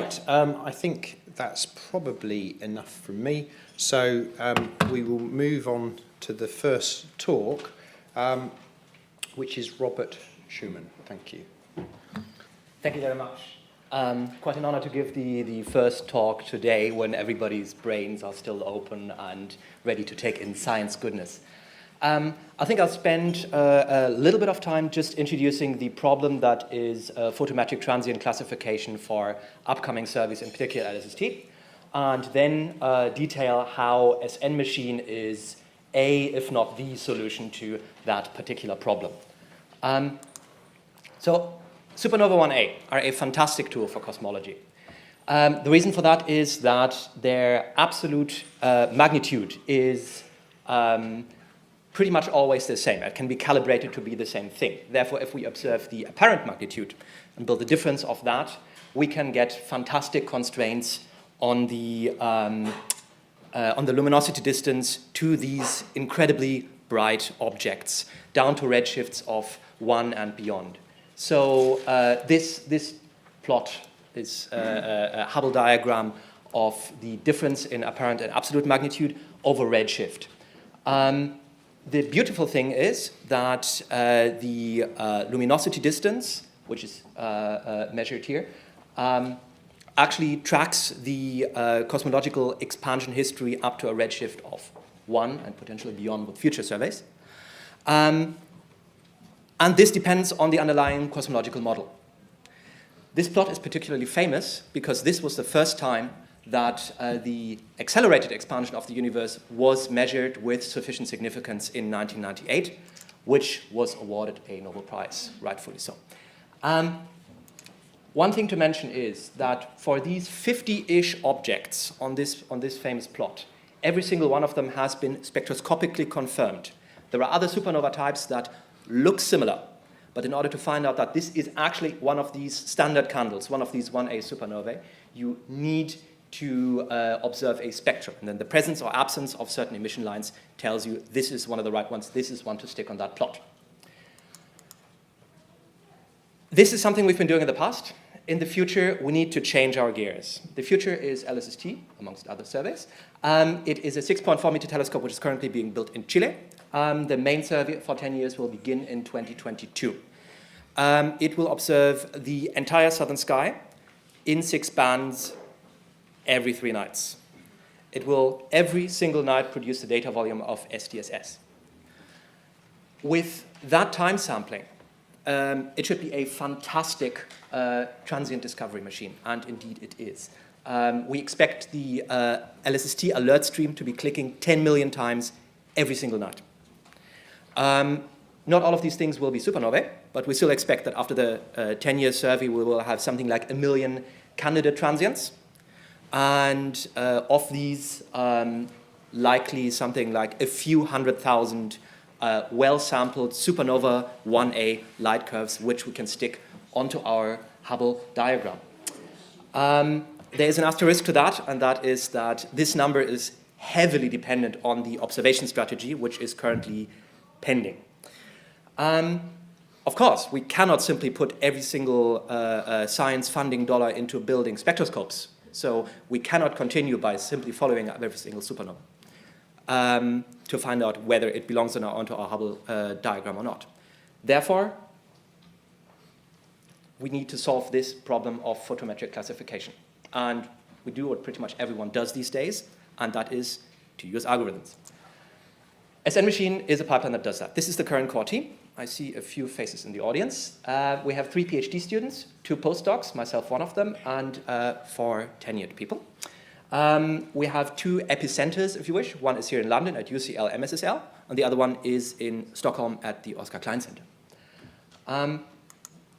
Right, I think that's probably enough from me. So we will move on to the first talk, which is Robert Schumann. Thank you. Thank you very much. Quite an honor to give the first talk today when everybody's brains are still open and ready to take in science goodness. I think I'll spend a little bit of time just introducing the problem that is photometric transient classification for upcoming surveys, in particular LSST, and then detail how SNMachine is if not the solution to that particular problem. So Supernova 1A are a fantastic tool for cosmology. The reason for that is that their absolute magnitude is pretty much always the same. It can be calibrated to be the same thing. Therefore, if we observe the apparent magnitude and build the difference of that, we can get fantastic constraints on the luminosity distance to these incredibly bright objects, down to redshifts of 1 and beyond. So this plot is a Hubble diagram of the difference in apparent and absolute magnitude over redshift. The beautiful thing is that the luminosity distance, which is measured here, actually tracks the cosmological expansion history up to a redshift of 1 and potentially beyond with future surveys. And this depends on the underlying cosmological model. This plot is particularly famous because this was the first time that the accelerated expansion of the universe was measured with sufficient significance in 1998, which was awarded a Nobel Prize, rightfully so. One thing to mention is that for these 50-ish objects on this famous plot, every single one of them has been spectroscopically confirmed. There are other supernova types that look similar, but in order to find out that this is actually one of these standard candles, one of these 1A supernovae, you need to observe a spectrum. And then the presence or absence of certain emission lines tells you this is one of the right ones, this is one to stick on that plot. This is something we've been doing in the past. In the future, we need to change our gears. The future is LSST, amongst other surveys. It is a 6.4 meter telescope which is currently being built in Chile. The main survey for 10 years will begin in 2022. It will observe the entire southern sky in 6 bands every 3 nights. It will every single night produce the data volume of SDSS. With that time sampling, it should be a fantastic transient discovery machine, and indeed it is. We expect the LSST alert stream to be clicking 10 million times every single night. Not all of these things will be supernovae, but we still expect that after the 10-year survey, we will have something like 1 million candidate transients. And of these, likely something like a few 100,000 well-sampled supernova 1A light curves, which we can stick onto our Hubble diagram. There is an asterisk to that, and that is that this number is heavily dependent on the observation strategy, which is currently pending. Of course, we cannot simply put every single science funding dollar into building spectroscopes. So we cannot continue by simply following up every single supernova to find out whether it belongs onto our Hubble diagram or not. Therefore, we need to solve this problem of photometric classification. And we do what pretty much everyone does these days, and that is to use algorithms. SNMachine is a pipeline that does that. This is the current core team. I see a few faces in the audience. We have 3 PhD students, 2 postdocs, myself one of them, and 4 tenured people. We have 2 epicenters, if you wish. One is here in London at UCL MSSL, and the other one is in Stockholm at the Oscar Klein Center.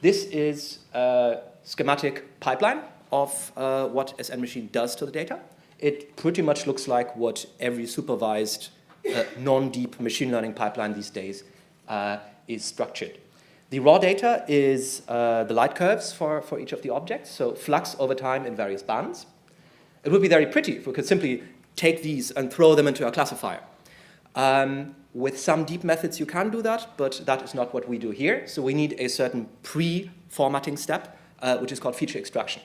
This is a schematic pipeline of what SNMachine does to the data. It pretty much looks like what every supervised non-deep machine learning pipeline these days is structured. The raw data is the light curves for each of the objects, so flux over time in various bands. It would be very pretty if we could simply take these and throw them into a classifier. With some deep methods you can do that, but that is not what we do here. So we need a certain pre-formatting step, which is called feature extraction.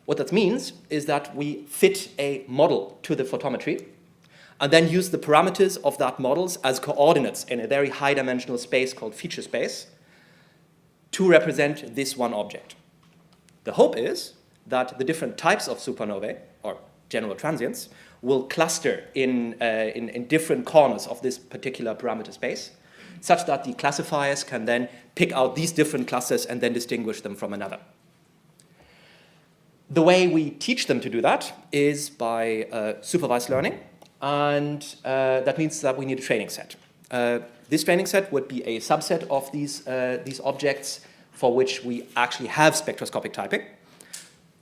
What that means is that we fit a model to the photometry and then use the parameters of that models as coordinates in a very high-dimensional space called feature space to represent this one object. The hope is that the different types of supernovae, or general transients, will cluster in different corners of this particular parameter space, such that the classifiers can then pick out these different clusters and then distinguish them from another. The way we teach them to do that is by supervised learning, and that means that we need a training set. This training set would be a subset of these objects for which we actually have spectroscopic typing,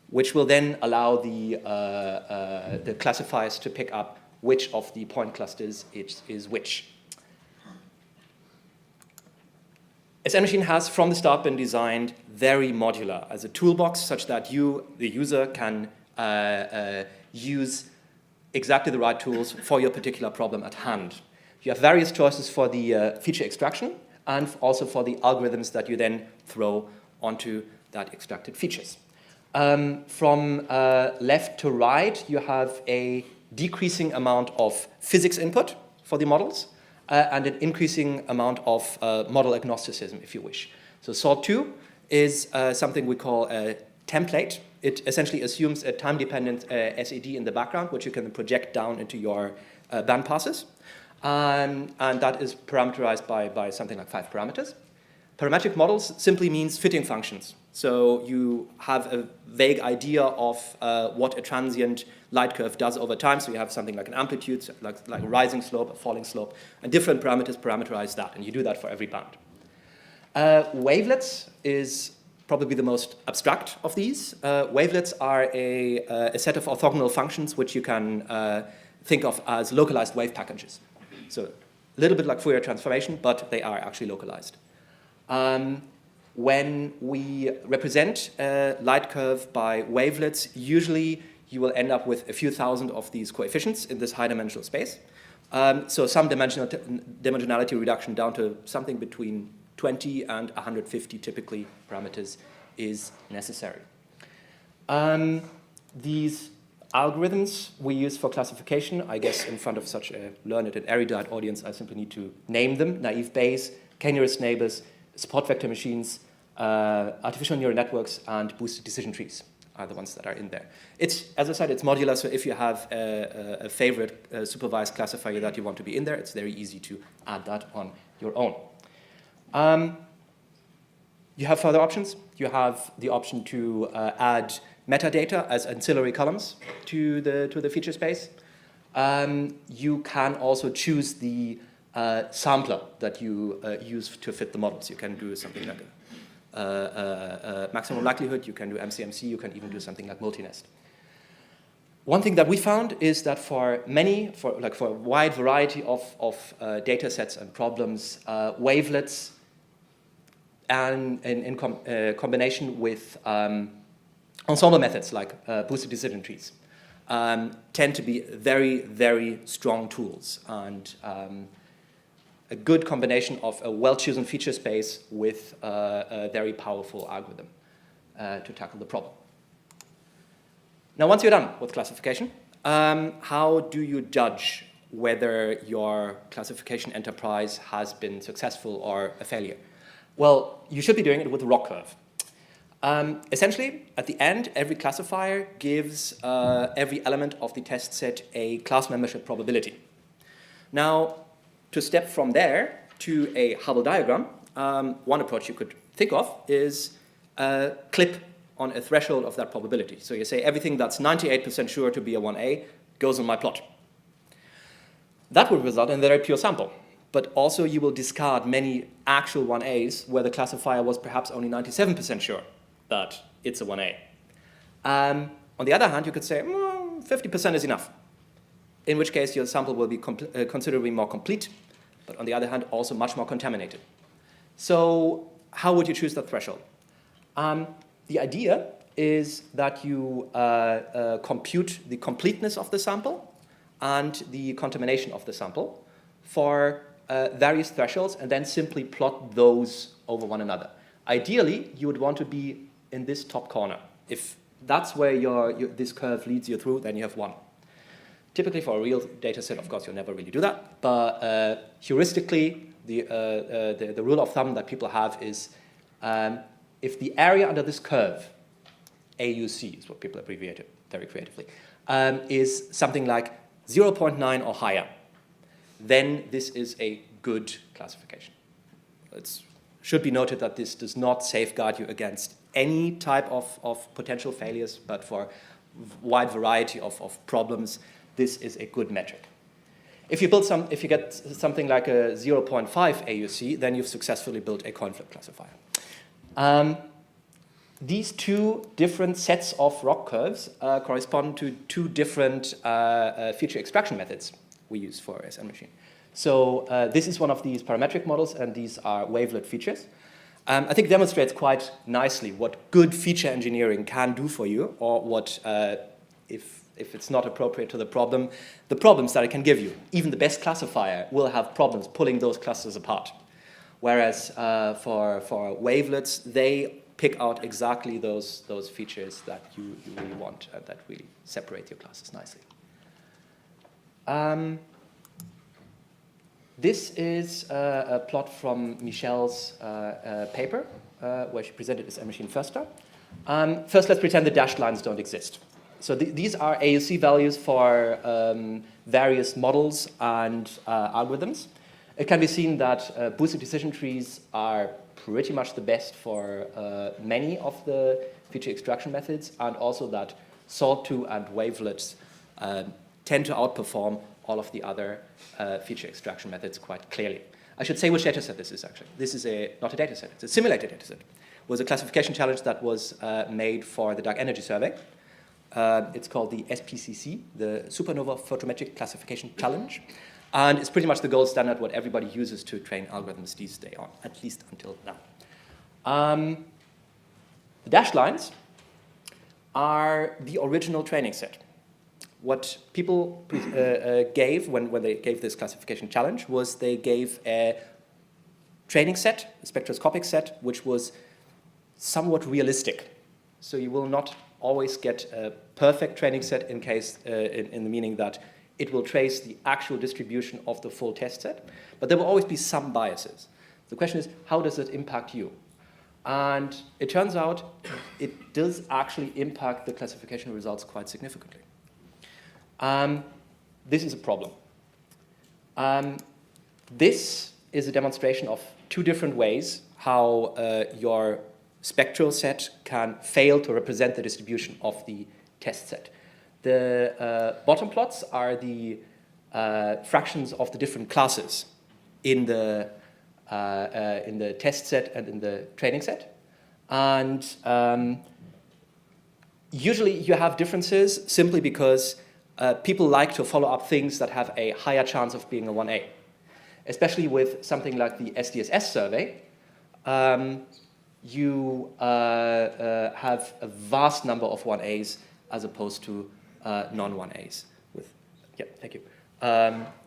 which will then allow the classifiers to pick up which of the point clusters is which. SNMachine has, from the start, been designed very modular as a toolbox, such that you, the user, can use exactly the right tools for your particular problem at hand. You have various choices for the feature extraction and also for the algorithms that you then throw onto that extracted features. From left to right, you have a decreasing amount of physics input for the models and an increasing amount of model agnosticism, if you wish. So SORT2 is something we call a template. It essentially assumes a time-dependent SED in the background, which you can project down into your band passes. And that is parameterized by something like 5 parameters. Parametric models simply means fitting functions. So you have a vague idea of what a transient light curve does over time. So you have something like an amplitude, like a rising slope, a falling slope, and different parameters parameterize that, and you do that for every band. Wavelets is probably the most abstract of these. Wavelets are a set of orthogonal functions which you can think of as localized wave packages. So a little bit like Fourier transformation, but they are actually localized. When we represent a light curve by wavelets, usually you will end up with a few thousand of these coefficients in this high-dimensional space. So some dimensionality reduction down to something between 20 and 150 typically parameters is necessary. These algorithms we use for classification, I guess in front of such a learned and erudite audience, I simply need to name them: naive Bayes, k-nearest neighbors, support vector machines, artificial neural networks, and boosted decision trees are the ones that are in there. It's, as I said, it's modular, so if you have a favorite supervised classifier that you want to be in there, it's very easy to add that on your own. You have further options. You have the option to add metadata as ancillary columns to the feature space. You can also choose the sampler that you use to fit the models. You can do something like a maximum likelihood, you can do MCMC, you can even do something like multinest. One thing that we found is that for a wide variety of data sets and problems, wavelets and in combination with ensemble methods like boosted decision trees tend to be very, very strong tools, and a good combination of a well-chosen feature space with a very powerful algorithm to tackle the problem. Now, once you're done with classification, how do you judge whether your classification enterprise has been successful or a failure? Well, you should be doing it with a ROC curve. Essentially, at the end, every classifier gives every element of the test set a class membership probability. Now, to step from there to a Hubble diagram, one approach you could think of is a clip on a threshold of that probability. So you say everything that's 98% sure to be a 1A goes on my plot. That would result in a very pure sample. But also you will discard many actual 1As where the classifier was perhaps only 97% sure that it's a 1A. On the other hand, you could say 50% is enough, in which case your sample will be considerably more complete, but on the other hand, also much more contaminated. So how would you choose that threshold? The idea is that you compute the completeness of the sample and the contamination of the sample for various thresholds and then simply plot those over one another. Ideally, you would want to be in this top corner if that's where this curve leads you through, then you have 1. Typically for a real data set, of course, you'll never really do that, but heuristically, the rule of thumb that people have is if the area under this curve, AUC is what people abbreviate it very creatively, is something like 0.9 or higher, then this is a good classification. It should be noted that this does not safeguard you against any type of potential failures, but for a wide variety of problems, this is a good metric. If you get something like a 0.5 AUC, then you've successfully built a coin flip classifier. These two different sets of rock curves correspond to two different feature extraction methods we use for SNMachine. So this is one of these parametric models, and these are wavelet features. I think it demonstrates quite nicely what good feature engineering can do for you, or what, if it's not appropriate to the problems that it can give you. Even the best classifier will have problems pulling those clusters apart. Whereas for wavelets, they pick out exactly those features that you really want and that really separate your classes nicely. This is a plot from Michelle's paper, where she presented this enmachine first time. First, let's pretend the dashed lines don't exist. So these are AUC values for various models and algorithms. It can be seen that boosted decision trees are pretty much the best for many of the feature extraction methods, and also that sawtooth and wavelets tend to outperform all of the other feature extraction methods quite clearly. I should say which dataset this is actually. This is not a dataset, it's a simulated dataset. It was a classification challenge that was made for the Dark Energy Survey. It's called the SPCC, the Supernova Photometric Classification Challenge. And it's pretty much the gold standard what everybody uses to train algorithms these days on, at least until now. The dashed lines are the original training set. What people gave when they gave this classification challenge was they gave a training set, a spectroscopic set, which was somewhat realistic. So you will not always get a perfect training set in the meaning that it will trace the actual distribution of the full test set, but there will always be some biases. The question is, how does it impact you? And it turns out it does actually impact the classification results quite significantly. This is a problem. This is a demonstration of two different ways how your spectral set can fail to represent the distribution of the test set. The bottom plots are the fractions of the different classes in the test set and in the training set. And usually you have differences simply because people like to follow up things that have a higher chance of being a 1A. Especially with something like the SDSS survey, you have a vast number of 1As as opposed to non-1As. Thank you.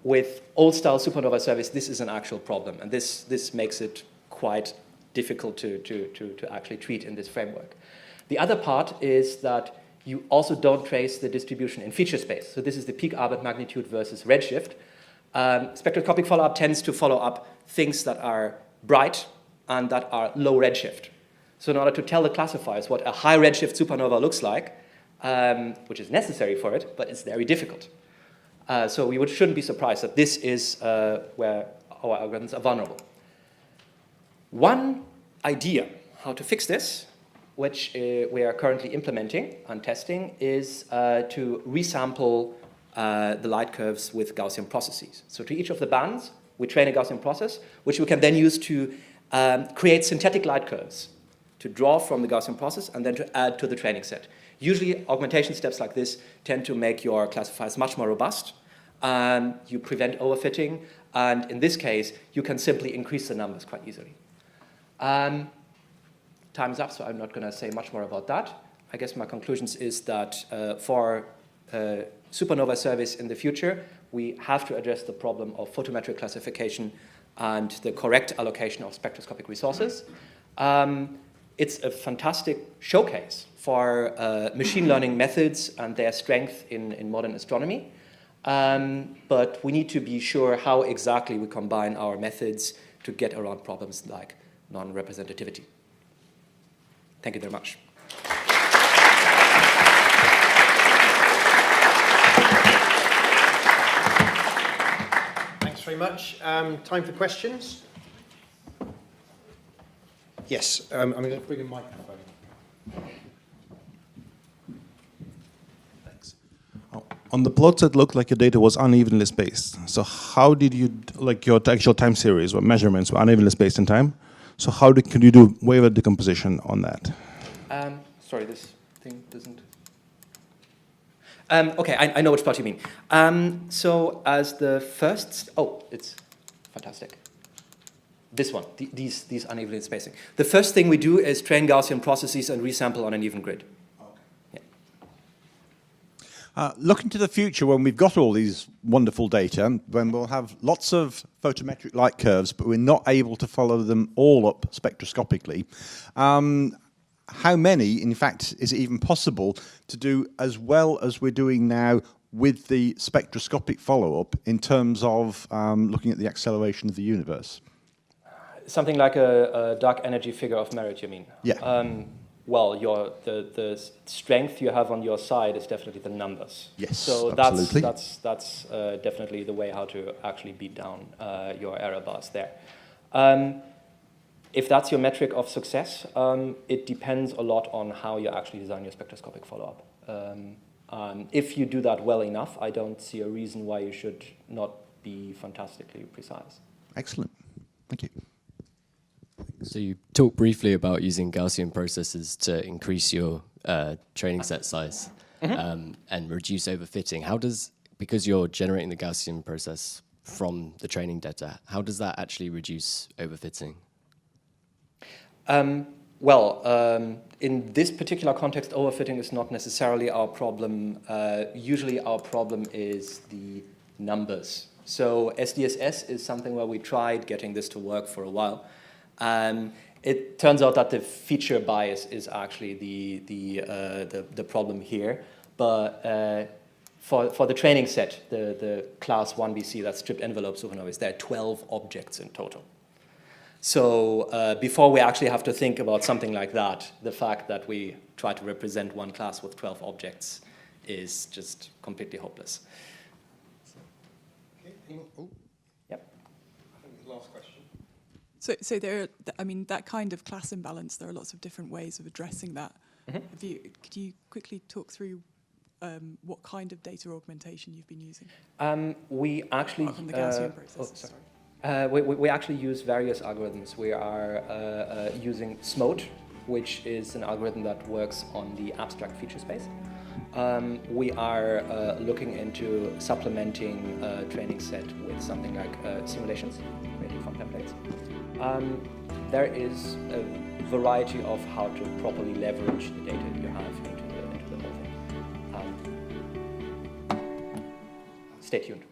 With old-style supernova surveys, this is an actual problem, and this makes it quite difficult to actually treat in this framework. The other part is that you also don't trace the distribution in feature space. So this is the peak Arbit magnitude versus redshift. Spectroscopic follow-up tends to follow up things that are bright and that are low redshift. So in order to tell the classifiers what a high redshift supernova looks like, which is necessary for it, but it's very difficult. So we shouldn't be surprised that this is where our algorithms are vulnerable. One idea how to fix this, which we are currently implementing and testing, is to resample the light curves with Gaussian processes. So to each of the bands, we train a Gaussian process, which we can then use to create synthetic light curves, to draw from the Gaussian process and then to add to the training set. Usually, augmentation steps like this tend to make your classifiers much more robust. You prevent overfitting, and in this case, you can simply increase the numbers quite easily. Time's up, so I'm not going to say much more about that. I guess my conclusions is that for supernova surveys in the future, we have to address the problem of photometric classification and the correct allocation of spectroscopic resources. It's a fantastic showcase for machine learning methods and their strength in modern astronomy. But we need to be sure how exactly we combine our methods to get around problems like non-representativity. Thank you very much. Thanks very much. Time for questions? Yes, I'm going to bring a microphone. Thanks. On the plots, it looked like your data was unevenly spaced. So how did you, like your actual time series or measurements were unevenly spaced in time? So how could you do wavelet decomposition on that? Sorry, this thing doesn't... okay, I know which plot you mean. So as the first... Oh, it's fantastic. This one, these unevenly spacing. The first thing we do is train Gaussian processes and resample on an even grid. Looking to the future, when we've got all these wonderful data, when we'll have lots of photometric light curves, but we're not able to follow them all up spectroscopically, how many, in fact, is it even possible to do as well as we're doing now with the spectroscopic follow-up in terms of looking at the acceleration of the universe? Something like a dark energy figure of merit, you mean? Yeah. Well, the strength you have on your side is definitely the numbers. Yes, so absolutely. that's definitely the way how to actually beat down your error bars there. If that's your metric of success, it depends a lot on how you actually design your spectroscopic follow-up. If you do that well enough, I don't see a reason why you should not be fantastically precise. Excellent. Thank you. So you talked briefly about using Gaussian processes to increase your training set size and reduce overfitting. How does, because you're generating the Gaussian process from the training data, how does that actually reduce overfitting? In this particular context, overfitting is not necessarily our problem. Usually our problem is the numbers. So SDSS is something where we tried getting this to work for a while. It turns out that the feature bias is actually the problem here. But for the training set, the class 1BC, that's stripped envelope supernovae, there are 12 objects in total. So before we actually have to think about something like that, the fact that we try to represent one class with 12 objects is just completely hopeless. Okay. Oh. Yep. I think the last question. So there, I mean, that kind of class imbalance, there are lots of different ways of addressing that. Could you quickly talk through what kind of data augmentation you've been using? We actually... Apart from the Gaussian process, we actually use various algorithms. We are using SMOTE, which is an algorithm that works on the abstract feature space. We are looking into supplementing a training set with something like simulations created from templates. There is a variety of how to properly leverage the data you have into the whole thing. Stay tuned.